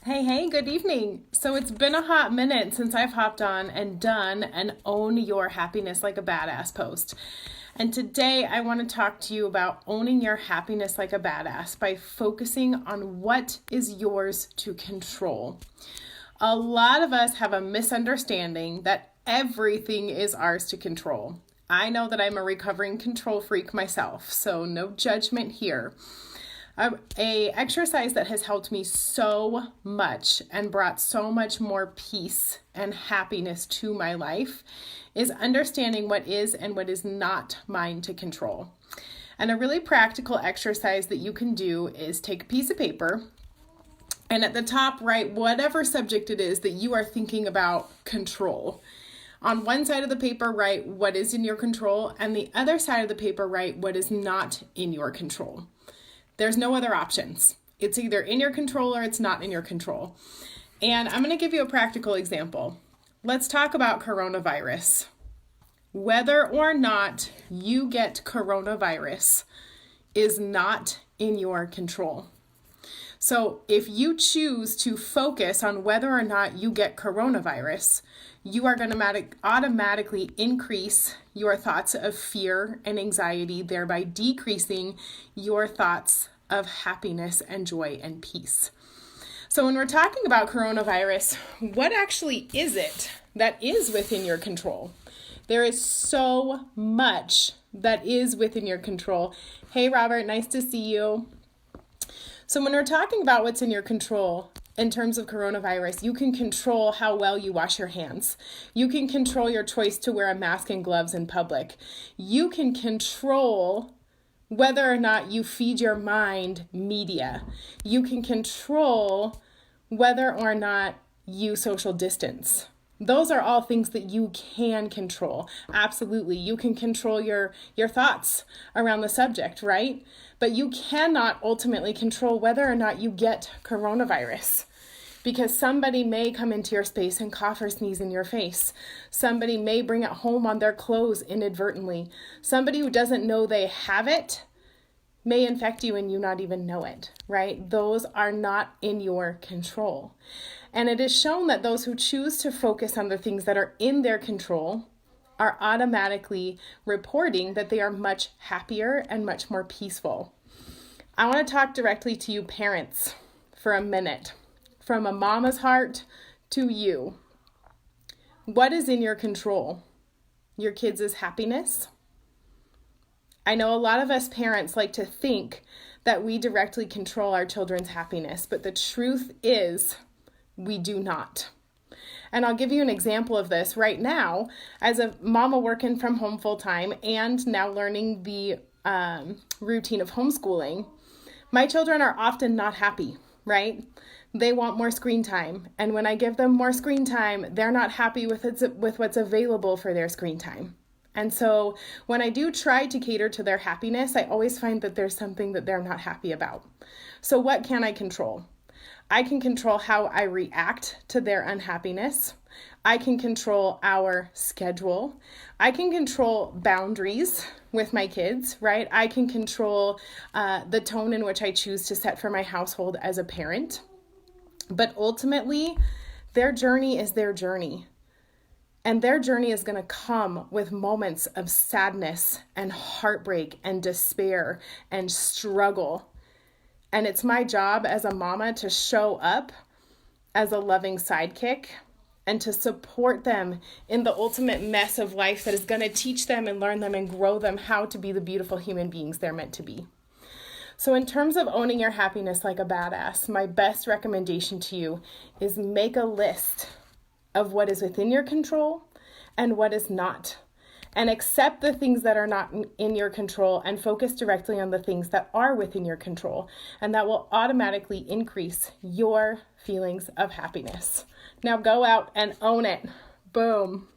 Hey, good evening. So it's been a hot minute since I've hopped on and done an Own Your Happiness Like a Badass post. And today I want to talk to you about owning your happiness like a badass by focusing on what is yours to control. A lot of us have a misunderstanding that everything is ours to control. I know that I'm a recovering control freak myself, so no judgment here. A exercise that has helped me so much and brought so much more peace and happiness to my life is understanding what is and what is not mine to control. And a really practical exercise that you can do is take a piece of paper and at the top write whatever subject it is that you are thinking about control. On one side of the paper, write what is in your control, and the other side of the paper, write what is not in your control. There's no other options. It's either in your control or it's not in your control. And I'm going to give you a practical example. Let's talk about coronavirus. Whether or not you get coronavirus is not in your control. So if you choose to focus on whether or not you get coronavirus, you are going to automatically increase your thoughts of fear and anxiety, thereby decreasing your thoughts of happiness and joy and peace. So when we're talking about coronavirus, what actually is it that is within your control? There is so much that is within your control. Hey, Robert, nice to see you. So when we're talking about what's in your control, in terms of coronavirus, you can control how well you wash your hands. You can control your choice to wear a mask and gloves in public. You can control whether or not you feed your mind media. You can control whether or not you social distance. Those are all things that you can control. Absolutely. You can control your thoughts around the subject, right? But you cannot ultimately control whether or not you get coronavirus, because somebody may come into your space and cough or sneeze in your face. Somebody may bring it home on their clothes inadvertently. Somebody who doesn't know they have it may infect you and you not even know it, right? Those are not in your control. And it is shown that those who choose to focus on the things that are in their control are automatically reporting that they are much happier and much more peaceful. I want to talk directly to you parents for a minute, from a mama's heart to you. What is in your control? Your kids' happiness? I know a lot of us parents like to think that we directly control our children's happiness, but the truth is we do not. And I'll give you an example of this right now. As a mama working from home full time and now learning the routine of homeschooling, my children are often not happy, right? They want more screen time. And when I give them more screen time, they're not happy with what's available for their screen time. And so when I do try to cater to their happiness, I always find that there's something that they're not happy about. So what can I control? I can control how I react to their unhappiness. I can control our schedule. I can control boundaries with my kids, right? I can control the tone in which I choose to set for my household as a parent. But ultimately, their journey is their journey. And their journey is going to come with moments of sadness and heartbreak and despair and struggle. And it's my job as a mama to show up as a loving sidekick and to support them in the ultimate mess of life that is going to teach them and learn them and grow them how to be the beautiful human beings they're meant to be. So in terms of owning your happiness like a badass, my best recommendation to you is make a list of what is within your control and what is not. And accept the things that are not in your control and focus directly on the things that are within your control. And that will automatically increase your feelings of happiness. Now go out and own it. Boom.